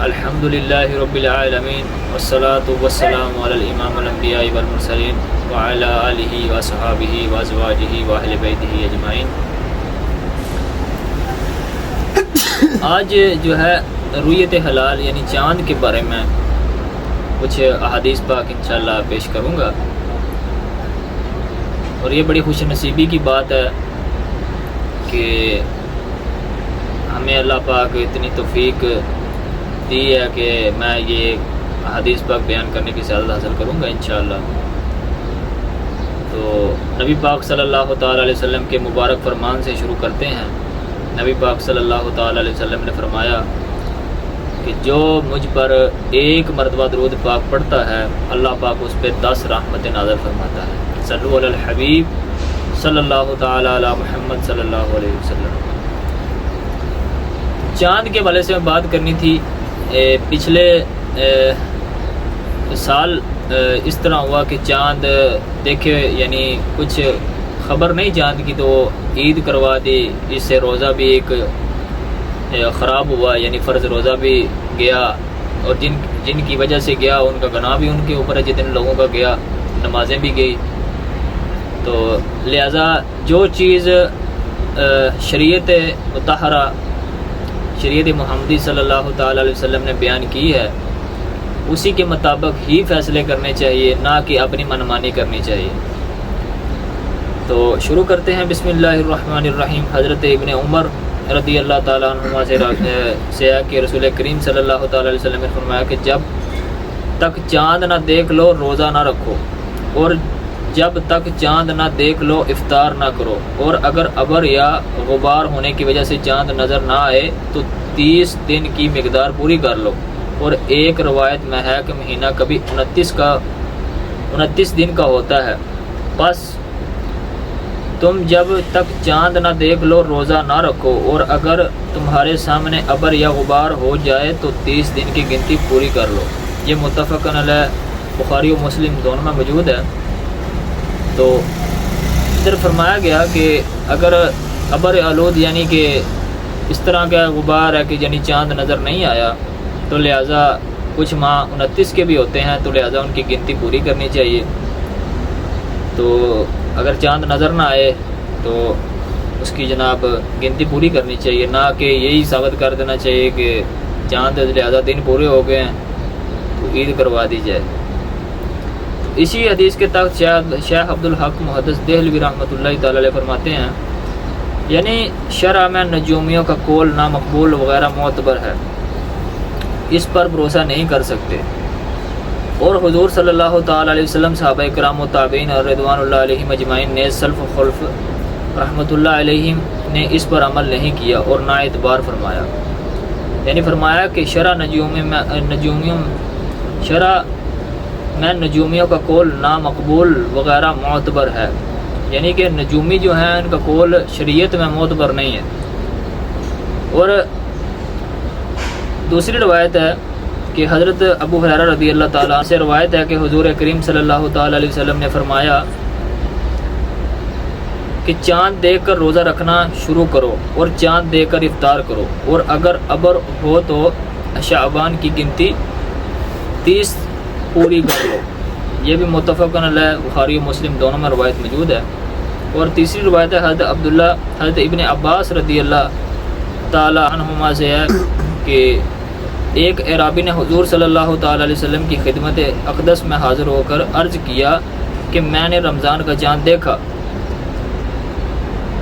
الحمدللہ رب العالمین والصلاة والسلام علی الامام الانبیاء والمرسلین وعلی آلہ وصحابہ وازواجہ واہل بیتہ اجمعین۔ آج جو ہے رؤیت ہلال یعنی چاند کے بارے میں کچھ احادیث پاک انشاءاللہ پیش کروں گا، اور یہ بڑی خوش نصیبی کی بات ہے کہ ہمیں اللہ پاک اتنی توفیق دی ہے کہ میں یہ حدیث پاک بیان کرنے کی سعادت حاصل کروں گا انشاءاللہ۔ تو نبی پاک صلی اللہ تعالیٰ علیہ وسلم کے مبارک فرمان سے شروع کرتے ہیں۔ نبی پاک صلی اللہ تعالیٰ علیہ وسلم نے فرمایا کہ جو مجھ پر ایک مرتبہ درود پاک پڑھتا ہے اللہ پاک اس پہ 10 رحمت نازل فرماتا ہے۔ صلو علی الحبیب صلی اللہ تعالیٰ علی محمد صلی اللہ علیہ وسلم۔ چاند کے حوالے سے میں بات کرنی تھی۔ پچھلے سال اس طرح ہوا کہ چاند دیکھے، یعنی کچھ خبر نہیں چاند کی، تو عید کروا دی، اس سے روزہ بھی ایک خراب ہوا، یعنی فرض روزہ بھی گیا، اور جن کی وجہ سے گیا ان کا گناہ بھی ان کے اوپر ہے، جتنے لوگوں کا گیا نمازیں بھی گئی۔ تو لہذا جو چیز شریعت مطہرہ شریعت محمدی صلی اللہ تعالیٰ علیہ وسلم نے بیان کی ہے اسی کے مطابق ہی فیصلے کرنے چاہیے، نہ کہ اپنی منمانی کرنی چاہیے۔ تو شروع کرتے ہیں۔ بسم اللہ الرحمن الرحیم۔ حضرت ابن عمر رضی اللہ تعالیٰ عنہما سے ہے کہ رسول کریم صلی اللہ تعالیٰ علیہ وسلم نے فرمایا کہ جب تک چاند نہ دیکھ لو روزہ نہ رکھو، اور جب تک چاند نہ دیکھ لو افطار نہ کرو، اور اگر ابر یا غبار ہونے کی وجہ سے چاند نظر نہ آئے تو 30 دن کی مقدار پوری کر لو۔ اور ایک روایت میں ہے کہ مہینہ کبھی 29 دن کا ہوتا ہے، بس تم جب تک چاند نہ دیکھ لو روزہ نہ رکھو، اور اگر تمہارے سامنے ابر یا غبار ہو جائے تو 30 دن کی گنتی پوری کر لو۔ یہ متفق علیہ بخاری و مسلم دونوں میں موجود ہے۔ تو ادھر فرمایا گیا کہ اگر ابر آلود یعنی کہ اس طرح کا غبار ہے کہ یعنی چاند نظر نہیں آیا، تو لہٰذا کچھ ماہ 29 کے بھی ہوتے ہیں، تو لہٰذا ان کی گنتی پوری کرنی چاہیے۔ تو اگر چاند نظر نہ آئے تو اس کی جناب گنتی پوری کرنی چاہیے، نہ کہ یہی ثابت کر دینا چاہیے کہ چاند لہٰذا دن پورے ہو گئے ہیں تو عید کروا دی جائے۔ اسی حدیث کے تحت شیخ عبدالحق محدث دہلوی رحمۃ اللہ تعالی علیہ فرماتے ہیں، یعنی شرع میں نجومیوں کا قول نامقبول وغیرہ معتبر ہے، اس پر بھروسہ نہیں کر سکتے، اور حضور صلی اللہ تعالی علیہ وسلم، صحابہ کرام و تابعین اور رضوان اللہ علیہم اجمعین نے سلف و خلف رحمۃ اللہ علیہم نے اس پر عمل نہیں کیا اور نہ اعتبار فرمایا۔ یعنی فرمایا کہ شرع میں نجومیوں کا قول نامقبول وغیرہ معتبر ہے، یعنی کہ نجومی جو ہیں ان کا قول شریعت میں معتبر نہیں ہے۔ اور دوسری روایت ہے کہ حضرت ابو ہریرہ رضی اللہ تعالیٰ سے روایت ہے کہ حضور کریم صلی اللہ تعالیٰ علیہ وسلم نے فرمایا کہ چاند دیکھ کر روزہ رکھنا شروع کرو اور چاند دیکھ کر افطار کرو، اور اگر ابر ہو تو شعبان کی گنتی 30 پوری کر لو۔ یہ بھی متفق علیہ بخاری و مسلم دونوں میں روایت موجود ہے۔ اور تیسری روایت ہے حضرت ابن عباس رضی اللہ تعالی عنہما سے ہے کہ ایک اعرابی نے حضور صلی اللہ تعالی علیہ وسلم کی خدمت اقدس میں حاضر ہو کر عرض کیا کہ میں نے رمضان کا چاند دیکھا،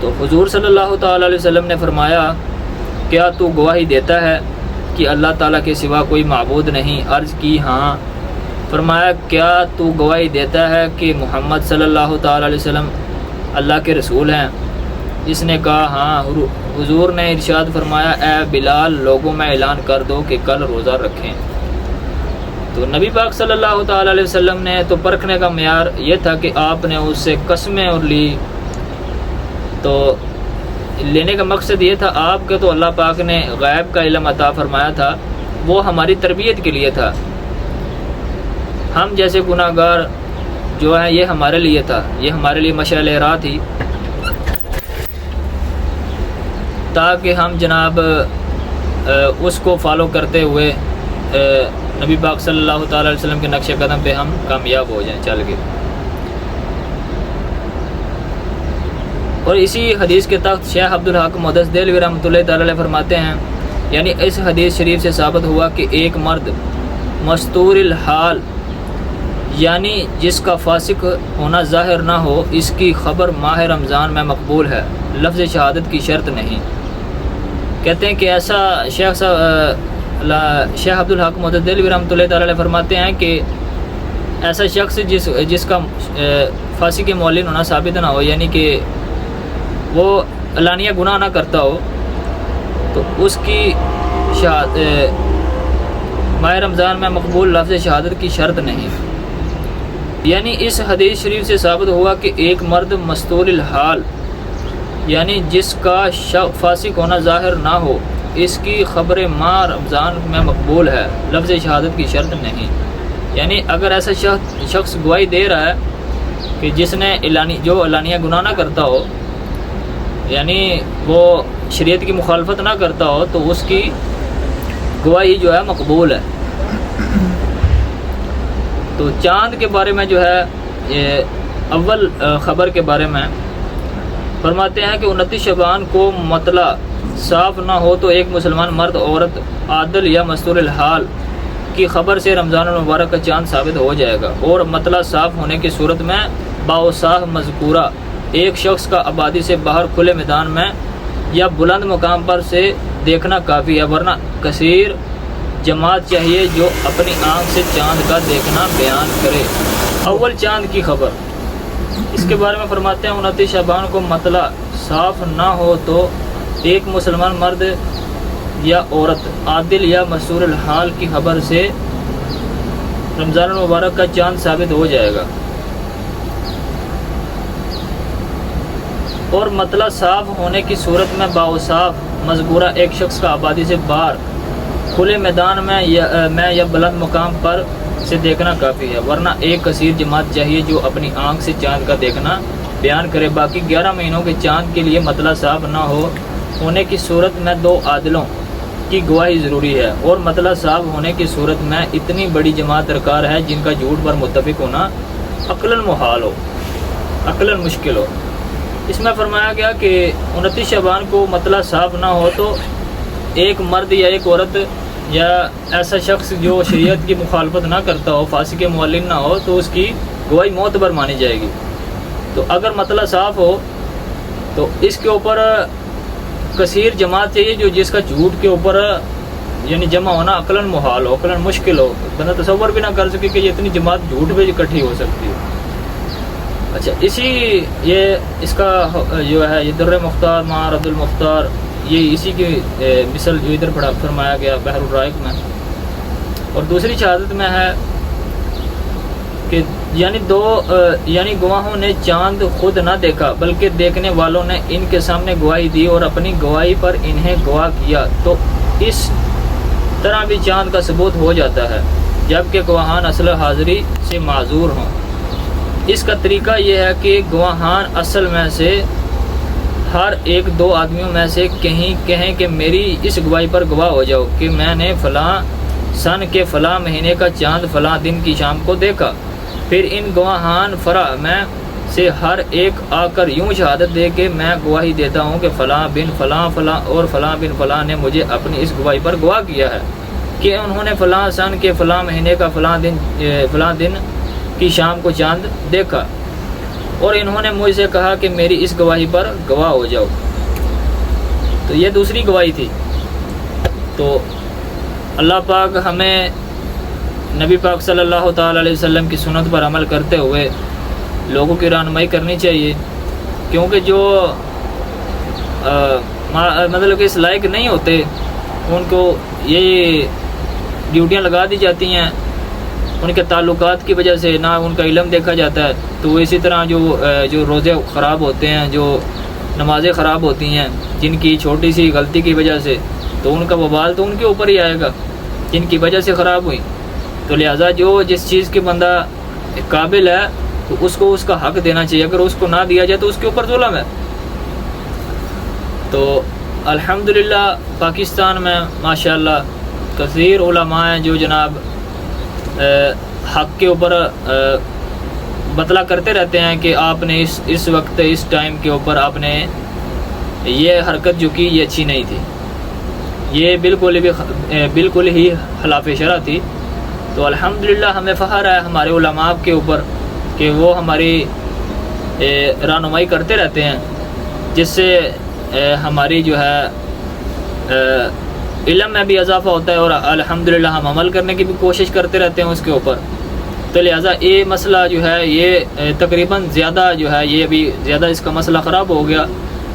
تو حضور صلی اللہ تعالی علیہ وسلم نے فرمایا کیا تو گواہی دیتا ہے کہ اللہ تعالیٰ کے سوا کوئی معبود نہیں؟ عرض کی ہاں۔ فرمایا کیا تو گواہی دیتا ہے کہ محمد صلی اللہ تعالی علیہ وسلم اللہ کے رسول ہیں؟ جس نے کہا ہاں۔ حضور نے ارشاد فرمایا اے بلال لوگوں میں اعلان کر دو کہ کل روزہ رکھیں۔ تو نبی پاک صلی اللہ تعالی علیہ وسلم نے تو پرکھنے کا معیار یہ تھا کہ آپ نے اس سے قسمیں اور لی، تو لینے کا مقصد یہ تھا آپ کے تو اللہ پاک نے غیب کا علم عطا فرمایا تھا، وہ ہماری تربیت کے لیے تھا۔ ہم جیسے گناہ گار جو ہیں یہ ہمارے لیے تھا، یہ ہمارے لیے مشعل راہ تھی، تاکہ ہم جناب اس کو فالو کرتے ہوئے نبی پاک صلی اللہ تعالیٰ علیہ وسلم کے نقش قدم پہ ہم کامیاب ہو جائیں چل کے۔ اور اسی حدیث کے تحت شیخ عبدالحق محدث دہلوی رحمۃ اللہ تعالی علیہ فرماتے ہیں، یعنی اس حدیث شریف سے ثابت ہوا کہ ایک مرد مستور الحال، یعنی جس کا فاسق ہونا ظاہر نہ ہو، اس کی خبر ماہ رمضان میں مقبول ہے، لفظ شہادت کی شرط نہیں۔ کہتے ہیں کہ ایسا شیخ عبدالحق محدث دہلوی رحمۃ اللہ تعالی علیہ فرماتے ہیں کہ ایسا شخص جس کا فاسق معلن ہونا ثابت نہ ہو، یعنی کہ وہ علانیہ گناہ نہ کرتا ہو، تو اس کی ماہ رمضان میں مقبول لفظ شہادت کی شرط نہیں۔ یعنی اس حدیث شریف سے ثابت ہوا کہ ایک مرد مستور الحال، یعنی جس کا فاسق ہونا ظاہر نہ ہو، اس کی خبر ماہ رمضان میں مقبول ہے، لفظ شہادت کی شرط نہیں۔ یعنی اگر ایسا شخص گواہی دے رہا ہے کہ جس نے جو علانیہ گناہ نہ کرتا ہو، یعنی وہ شریعت کی مخالفت نہ کرتا ہو، تو اس کی گواہی جو ہے مقبول ہے۔ تو چاند کے بارے میں جو ہے یہ اول خبر کے بارے میں فرماتے ہیں کہ 29 شعبان کو مطلع صاف نہ ہو تو ایک مسلمان مرد عورت عادل یا مستور الحال کی خبر سے رمضان المبارک کا چاند ثابت ہو جائے گا، اور مطلع صاف ہونے کی صورت میں باوصاف مذکورہ ایک شخص کا آبادی سے باہر کھلے میدان میں یا بلند مقام پر سے دیکھنا کافی ہے، ورنہ کثیر جماعت چاہیے جو اپنی آنکھ سے چاند کا دیکھنا بیان کرے۔ اول چاند کی خبر، اس کے بارے میں فرماتے ہیں 29 شعبان کو مطلع صاف نہ ہو تو ایک مسلمان مرد یا عورت عادل یا مستور الحال کی خبر سے رمضان المبارک کا چاند ثابت ہو جائے گا، اور مطلع صاف ہونے کی صورت میں باوصاف مذکورہ ایک شخص کا آبادی سے باہر کھلے میدان میں یا بلند مقام پر سے دیکھنا کافی ہے، ورنہ ایک کثیر جماعت چاہیے جو اپنی آنکھ سے چاند کا دیکھنا بیان کرے۔ باقی 11 مہینوں کے چاند کے لیے مطلع صاف نہ ہونے کی صورت میں 2 عادلوں کی گواہی ضروری ہے، اور مطلع صاف ہونے کی صورت میں اتنی بڑی جماعت درکار ہے جن کا جھوٹ پر متفق ہونا عقلاً محال ہو، عقلاً مشکل ہو۔ اس میں فرمایا گیا کہ 29 شعبان کو مطلع صاف نہ ہو تو ایک مرد یا ایک عورت یا ایسا شخص جو شریعت کی مخالفت نہ کرتا ہو، فاسق معلن نہ ہو، تو اس کی گواہی معتبر مانی جائے گی۔ تو اگر مطلع صاف ہو تو اس کے اوپر کثیر جماعت چاہیے جو جس کا جھوٹ کے اوپر یعنی جمع ہونا عقلاً محال ہو، عقلاً مشکل ہو، بندہ تصور بھی نہ کر سکے کہ یہ اتنی جماعت جھوٹ پہ اکٹھی ہو سکتی ہے۔ اچھا، اس کا جو ہے یہ در مختار مع رد المختار، یہ اسی کی مثل جو ادھر فرمایا گیا بحر الرائق میں۔ اور دوسری شہادت میں ہے کہ یعنی گواہوں نے چاند خود نہ دیکھا بلکہ دیکھنے والوں نے ان کے سامنے گواہی دی اور اپنی گواہی پر انہیں گواہ کیا، تو اس طرح بھی چاند کا ثبوت ہو جاتا ہے، جبکہ گواہان اصل حاضری سے معذور ہوں۔ اس کا طریقہ یہ ہے کہ گواہان اصل میں سے ہر ایک 2 آدمیوں میں سے کہیں کہ میری اس گواہی پر گواہ ہو جاؤ کہ میں نے فلاں سن کے فلاں مہینے کا چاند فلاں دن کی شام کو دیکھا۔ پھر ان گواہان فرع میں سے ہر ایک آ کر یوں شہادت دے کہ میں گواہی دیتا ہوں کہ فلاں بن فلاں فلاں اور فلاں بن فلاں نے مجھے اپنی اس گواہی پر گواہ کیا ہے کہ انہوں نے فلاں سن کے فلاں مہینے کا فلاں دن کی شام کو چاند دیکھا، اور انہوں نے مجھ سے کہا کہ میری اس گواہی پر گواہ ہو جاؤ۔ تو یہ دوسری گواہی تھی۔ تو اللہ پاک ہمیں نبی پاک صلی اللہ تعالیٰ علیہ وسلم کی سنت پر عمل کرتے ہوئے لوگوں کی رہنمائی کرنی چاہیے، کیونکہ جو مطلب کہ اس لائق نہیں ہوتے ان کو یہ ڈیوٹیاں لگا دی جاتی ہیں، ان کے تعلقات کی وجہ سے نہ ان کا علم دیکھا جاتا ہے، تو وہ اسی طرح جو روزے خراب ہوتے ہیں، جو نمازیں خراب ہوتی ہیں جن کی چھوٹی سی غلطی کی وجہ سے، تو ان کا وبال تو ان کے اوپر ہی آئے گا جن کی وجہ سے خراب ہوئی۔ تو لہٰذا جو جس چیز کے بندہ قابل ہے تو اس کو اس کا حق دینا چاہیے، اگر اس کو نہ دیا جائے تو اس کے اوپر ظلم ہے۔ تو الحمدللہ پاکستان میں ماشاءاللہ کثیر علماء ہیں جو جناب حق کے اوپر بتلا کرتے رہتے ہیں کہ آپ نے اس وقت اس ٹائم کے اوپر آپ نے یہ حرکت جو کی یہ اچھی نہیں تھی، یہ بالکل ہی خلاف شرع تھی۔ تو الحمدللہ ہمیں فخر ہے ہمارے علماء کے اوپر کہ وہ ہماری رہنمائی کرتے رہتے ہیں، جس سے ہماری جو ہے علم میں بھی اضافہ ہوتا ہے، اور الحمدللہ ہم عمل کرنے کی بھی کوشش کرتے رہتے ہیں اس کے اوپر۔ تو لہٰذا یہ مسئلہ جو ہے یہ تقریباً زیادہ جو ہے یہ ابھی زیادہ اس کا مسئلہ خراب ہو گیا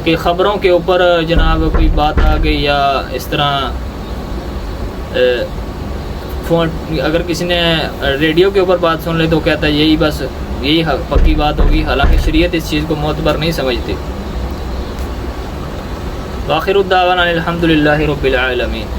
کہ خبروں کے اوپر جناب کوئی بات آ گئی، یا اس طرح فون اگر کسی نے ریڈیو کے اوپر بات سن لے تو کہتا ہے یہی بس یہی پکی بات ہوگی، حالانکہ شریعت اس چیز کو معتبر نہیں سمجھتی۔ وآخر الدعوانا الحمدللہ رب العالمین۔